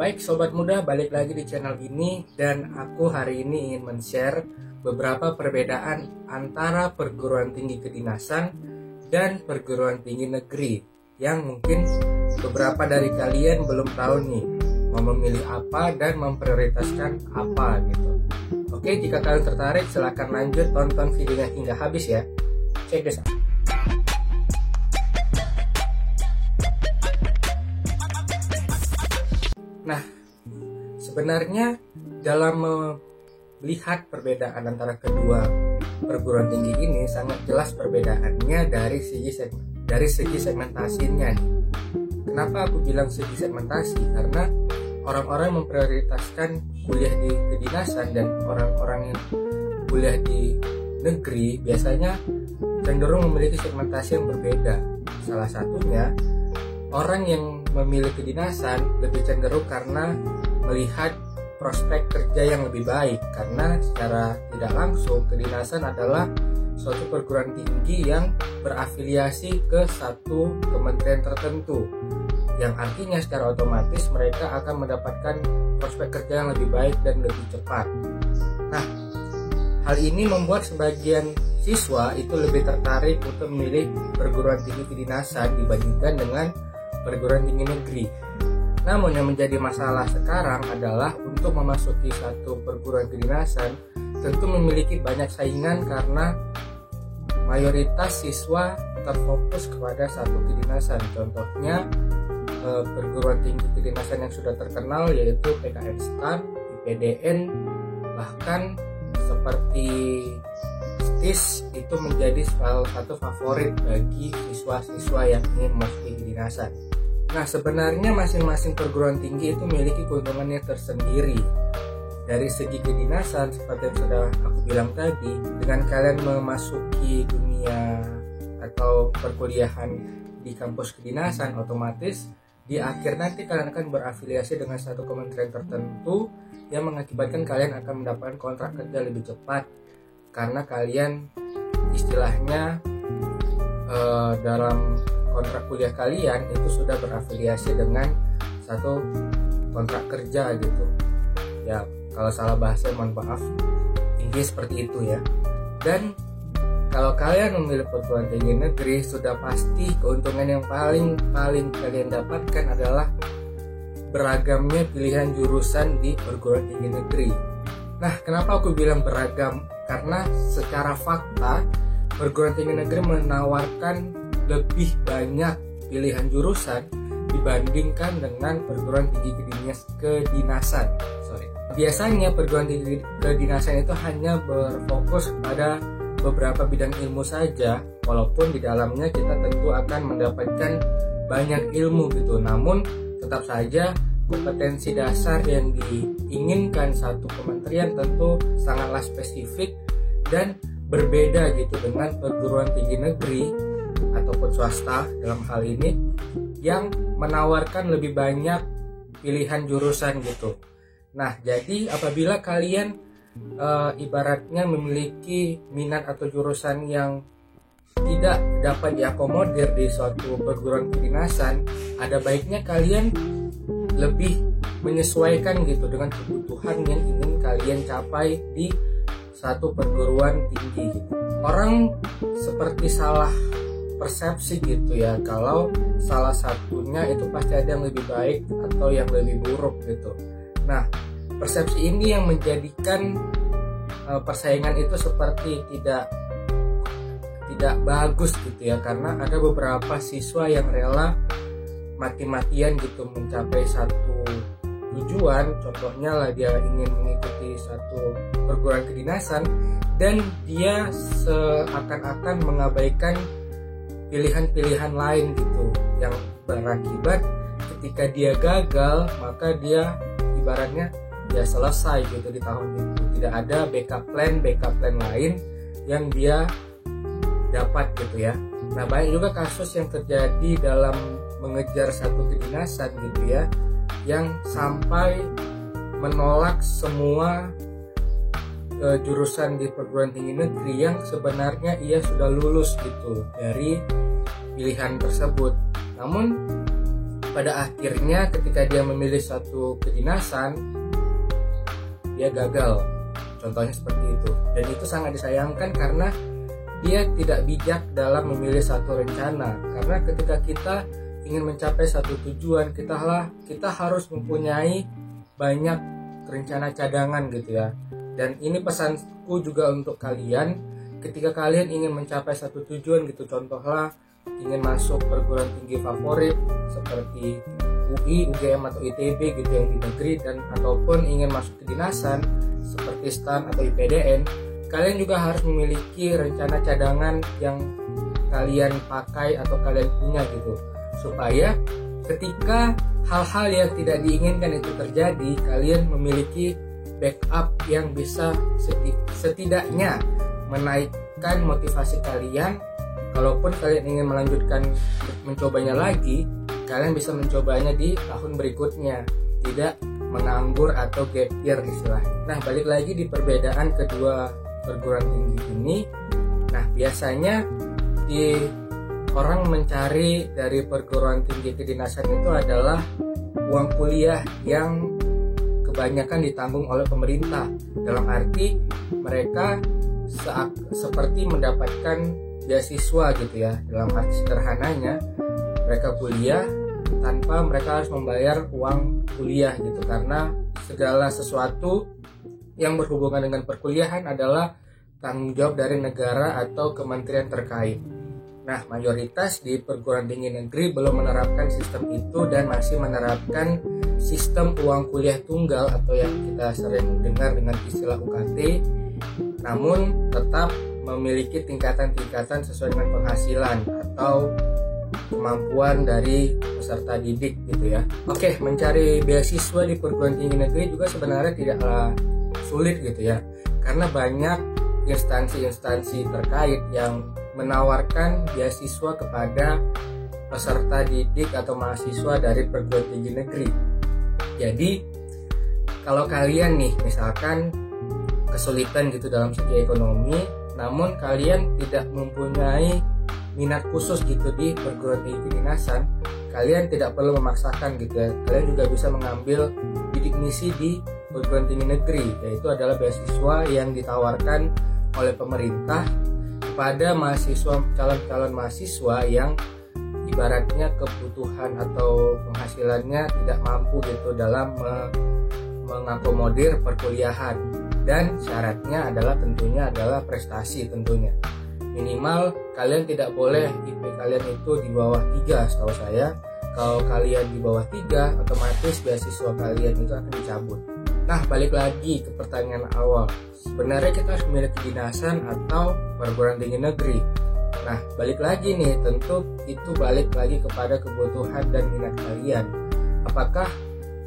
Baik Sobat Muda, balik lagi di channel ini dan aku hari ini ingin men-share beberapa perbedaan antara perguruan tinggi kedinasan dan perguruan tinggi negeri yang mungkin beberapa dari kalian belum tahu nih mau memilih apa dan memprioritaskan apa gitu. Oke, jika kalian tertarik silahkan lanjut tonton videonya hingga habis ya. Check this out. Nah, sebenarnya dalam melihat perbedaan antara kedua perguruan tinggi ini sangat jelas perbedaannya dari segi segmentasinya nih. Kenapa aku bilang segi segmentasi? Karena orang-orang memprioritaskan kuliah di kedinasan dan orang-orang yang kuliah di negeri biasanya cenderung memiliki segmentasi yang berbeda. Salah satunya, orang yang memilih kedinasan lebih cenderung karena melihat prospek kerja yang lebih baik, karena secara tidak langsung kedinasan adalah suatu perguruan tinggi yang berafiliasi ke satu kementerian tertentu, yang artinya secara otomatis mereka akan mendapatkan prospek kerja yang lebih baik dan lebih cepat. Nah, hal ini membuat sebagian siswa itu lebih tertarik untuk memilih perguruan tinggi kedinasan dibandingkan dengan perguruan tinggi negeri. Namun yang menjadi masalah sekarang adalah untuk memasuki satu perguruan kedinasan tentu memiliki banyak saingan karena mayoritas siswa terfokus kepada satu kedinasan. Contohnya perguruan tinggi kedinasan yang sudah terkenal yaitu PKN STAN, IPDN, bahkan seperti STIS itu menjadi salah satu favorit bagi siswa-siswa yang ingin memasuki kedinasan. Nah, sebenarnya masing-masing perguruan tinggi itu memiliki keuntungannya tersendiri. Dari segi kedinasan, seperti yang sudah aku bilang tadi, dengan kalian memasuki dunia atau perkuliahan di kampus kedinasan, otomatis di akhir nanti kalian akan berafiliasi dengan satu kementerian tertentu yang mengakibatkan kalian akan mendapatkan kontrak kerja lebih cepat karena kalian istilahnya dalam kontrak kuliah kalian itu sudah berafiliasi dengan satu kontrak kerja gitu ya. Kalau salah bahasa mohon maaf, intinya seperti itu ya. Dan kalau kalian memilih perguruan tinggi negeri, sudah pasti keuntungan yang paling kalian dapatkan adalah beragamnya pilihan jurusan di perguruan tinggi negeri. Nah, kenapa aku bilang beragam? Karena secara fakta perguruan tinggi negeri menawarkan lebih banyak pilihan jurusan dibandingkan dengan perguruan tinggi kedinasan. Biasanya perguruan tinggi kedinasan itu hanya berfokus pada beberapa bidang ilmu saja, walaupun di dalamnya kita tentu akan mendapatkan banyak ilmu gitu. Namun tetap saja kompetensi dasar yang diinginkan satu kementerian tentu sangatlah spesifik dan berbeda gitu dengan perguruan tinggi negeri ataupun swasta dalam hal ini yang menawarkan lebih banyak pilihan jurusan gitu. Nah, jadi apabila kalian ibaratnya memiliki minat atau jurusan yang tidak dapat diakomodir di suatu perguruan kedinasan, ada baiknya kalian lebih menyesuaikan gitu dengan kebutuhan yang ingin kalian capai di satu perguruan tinggi gitu. Orang seperti salah persepsi gitu ya, kalau salah satunya itu pasti ada yang lebih baik atau yang lebih buruk gitu. Nah, persepsi ini yang menjadikan persaingan itu seperti tidak bagus gitu ya, karena ada beberapa siswa yang rela mati-matian gitu mencapai satu tujuan. Contohnya lah, dia ingin mengikuti satu perguruan kedinasan dan dia seakan-akan mengabaikan pilihan-pilihan lain gitu, yang berakibat ketika dia gagal maka dia ibaratnya ya selesai gitu di tahun itu. Tidak ada backup plan lain yang dia dapat gitu ya. Nah, banyak juga kasus yang terjadi dalam mengejar satu kedinasan gitu ya, yang sampai menolak semua jurusan di perguruan tinggi negeri yang sebenarnya ia sudah lulus gitu dari pilihan tersebut. Namun pada akhirnya ketika dia memilih suatu kedinasan, dia gagal. Contohnya seperti itu. Dan itu sangat disayangkan karena dia tidak bijak dalam memilih satu rencana. Karena ketika kita ingin mencapai satu tujuan, kita harus mempunyai banyak rencana cadangan gitu ya. Dan ini pesanku juga untuk kalian, ketika kalian ingin mencapai satu tujuan gitu, contohlah ingin masuk perguruan tinggi favorit seperti UI, UGM atau ITB gitu yang di negeri, dan ataupun ingin masuk kedinasan seperti STAN atau IPDN, kalian juga harus memiliki rencana cadangan yang kalian pakai atau kalian punya gitu, supaya ketika hal-hal yang tidak diinginkan itu terjadi, kalian memiliki backup yang bisa setidaknya menaikkan motivasi kalian. Kalaupun kalian ingin melanjutkan mencobanya lagi, kalian bisa mencobanya di tahun berikutnya, tidak menganggur atau gap year istilahnya. Nah, balik lagi di perbedaan kedua perguruan tinggi ini. Nah, biasanya orang mencari dari perguruan tinggi kedinasan itu adalah uang kuliah yang kebanyakan ditanggung oleh pemerintah. Dalam arti mereka seperti mendapatkan beasiswa gitu ya. Dalam arti sederhananya, mereka kuliah tanpa mereka harus membayar uang kuliah gitu, karena segala sesuatu yang berhubungan dengan perkuliahan adalah tanggung jawab dari negara atau kementerian terkait. Nah, mayoritas di perguruan tinggi negeri belum menerapkan sistem itu dan masih menerapkan sistem uang kuliah tunggal atau yang kita sering dengar dengan istilah UKT, namun tetap memiliki tingkatan-tingkatan sesuai dengan penghasilan atau kemampuan dari peserta didik gitu ya. Oke, mencari beasiswa di perguruan tinggi negeri juga sebenarnya tidaklah sulit gitu ya, karena banyak instansi-instansi terkait yang menawarkan beasiswa kepada peserta didik atau mahasiswa dari perguruan tinggi negeri. Jadi kalau kalian nih misalkan kesulitan gitu dalam segi ekonomi, namun kalian tidak mempunyai minat khusus gitu di perguruan tinggi kedinasan, kalian tidak perlu memaksakan gitu ya. Kalian juga bisa mengambil bidik misi di perguruan tinggi negeri, yaitu adalah beasiswa yang ditawarkan oleh pemerintah kepada mahasiswa, calon-calon mahasiswa yang ibaratnya kebutuhan atau penghasilannya tidak mampu gitu dalam mengakomodir perkuliahan. Dan syaratnya adalah tentunya adalah prestasi tentunya. Minimal kalian tidak boleh IP kalian itu di bawah 3 setahu saya. Kalau kalian di bawah 3, otomatis beasiswa kalian itu akan dicabut. Nah, balik lagi ke pertanyaan awal. Sebenarnya kita harus memilih kedinasan atau perguruan tinggi negeri. Nah, balik lagi nih, tentu itu balik lagi kepada kebutuhan dan minat kalian. Apakah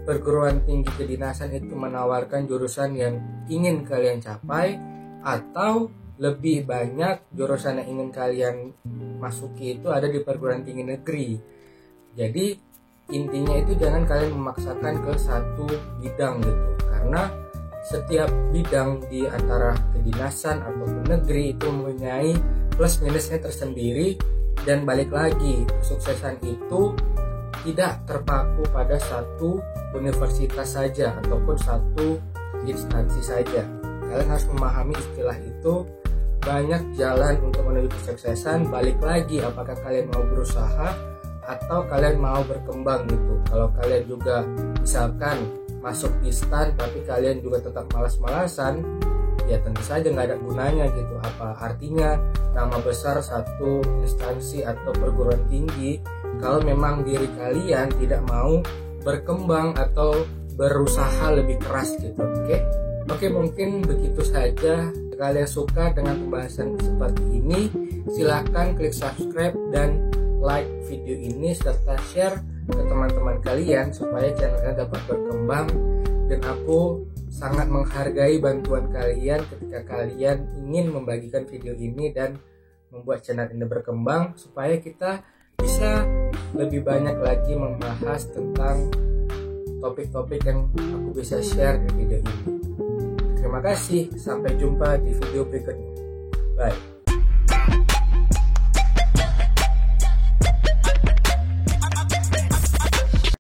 perguruan tinggi kedinasan itu menawarkan jurusan yang ingin kalian capai, atau lebih banyak jurusan yang ingin kalian masuki itu ada di perguruan tinggi negeri. Jadi intinya itu jangan kalian memaksakan ke satu bidang gitu, karena setiap bidang di antara kedinasan ataupun negeri itu mempunyai plus minusnya tersendiri. Dan balik lagi, kesuksesan itu tidak terpaku pada satu universitas saja ataupun satu instansi saja. Kalian harus memahami istilah itu. Banyak jalan untuk menuju kesuksesan. Balik lagi, apakah kalian mau berusaha atau kalian mau berkembang gitu. Kalau kalian juga misalkan masuk di STAN tapi kalian juga tetap malas-malasan, ya tentu saja nggak ada gunanya gitu. Apa artinya nama besar satu instansi atau perguruan tinggi kalau memang diri kalian tidak mau berkembang atau berusaha lebih keras gitu. Oke, mungkin begitu saja. Jika kalian suka dengan pembahasan seperti ini, silahkan klik subscribe dan like video ini serta share ke teman-teman kalian supaya channelnya dapat berkembang. Dan aku sangat menghargai bantuan kalian ketika kalian ingin membagikan video ini dan membuat channel ini berkembang supaya kita bisa lebih banyak lagi membahas tentang topik-topik yang aku bisa share di video ini. Terima kasih, sampai jumpa di video berikutnya. Bye.